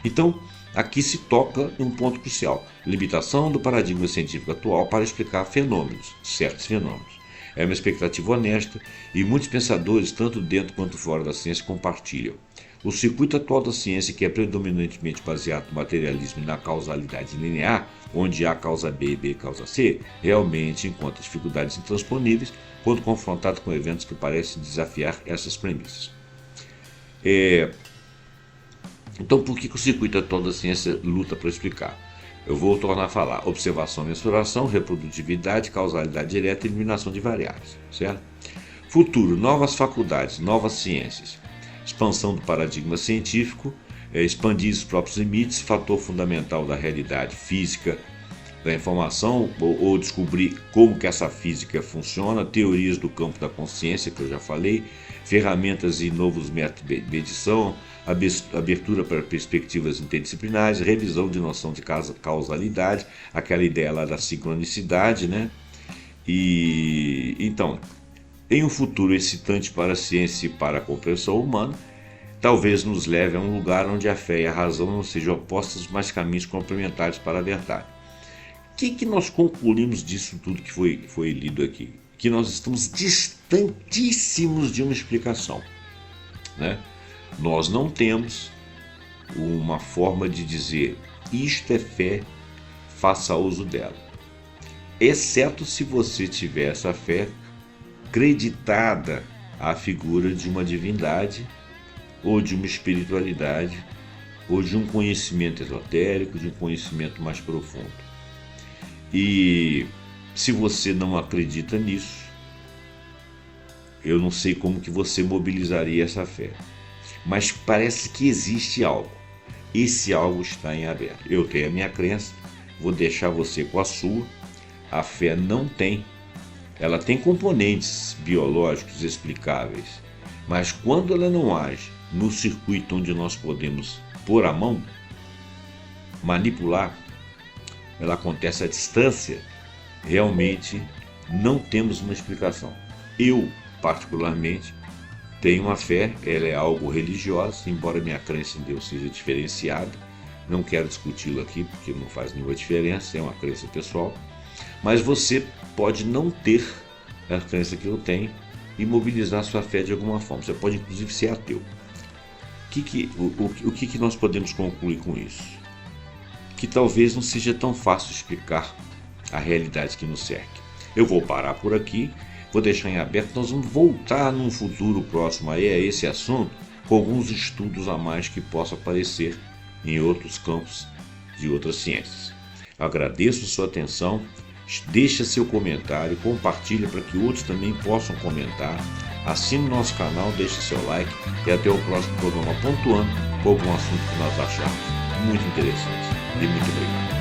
Então, aqui se toca em um ponto crucial, limitação do paradigma científico atual para explicar fenômenos, certos fenômenos. É uma expectativa honesta e muitos pensadores, tanto dentro quanto fora da ciência, compartilham. O circuito atual da ciência, que é predominantemente baseado no materialismo e na causalidade linear, onde A causa B e B causa C, realmente encontra dificuldades intransponíveis quando confrontado com eventos que parecem desafiar essas premissas. Então, por que o circuito atual da ciência luta para explicar? Eu vou tornar a falar: observação, mensuração, reprodutividade, causalidade direta e eliminação de variáveis, certo? Futuro: novas faculdades, novas ciências, expansão do paradigma científico, expandir os próprios limites, fator fundamental da realidade física da informação, ou descobrir como que essa física funciona, teorias do campo da consciência, que eu já falei, ferramentas e novos métodos de medição, abertura para perspectivas interdisciplinares, revisão de noção de causalidade, aquela ideia lá da sincronicidade, né? E então, em um futuro excitante para a ciência e para a compreensão humana, talvez nos leve a um lugar onde a fé e a razão não sejam opostas, mas caminhos complementares para a verdade. O que nós concluímos disso tudo que foi lido aqui? Que nós estamos distantíssimos de uma explicação, né? Nós não temos uma forma de dizer: isto é fé, faça uso dela. Exceto se você tiver essa fé creditada à figura de uma divindade, ou de uma espiritualidade, ou de um conhecimento esotérico, de um conhecimento mais profundo. E se você não acredita nisso, eu não sei como que você mobilizaria essa fé. Mas parece que existe algo. Esse algo está em aberto. Eu tenho a minha crença, vou deixar você com a sua. A fé não tem. Ela tem componentes biológicos explicáveis. Mas quando ela não age no circuito onde nós podemos pôr a mão, manipular, ela acontece à distância, realmente não temos uma explicação. Eu, particularmente, tenho uma fé, ela é algo religiosa, embora minha crença em Deus seja diferenciada. Não quero discuti-lo aqui, porque não faz nenhuma diferença, é uma crença pessoal. Mas você pode não ter a crença que eu tenho e mobilizar sua fé de alguma forma. Você pode, inclusive, ser ateu. O que nós podemos concluir com isso? Que talvez não seja tão fácil explicar a realidade que nos cerca. Eu vou parar por aqui, vou deixar em aberto. Nós vamos voltar num futuro próximo a esse assunto, com alguns estudos a mais que possam aparecer em outros campos de outras ciências. Agradeço sua atenção, deixa seu comentário, compartilha para que outros também possam comentar, assine o nosso canal, deixe seu like e até o próximo programa pontuando com algum assunto que nós acharmos muito interessante. E muito obrigado.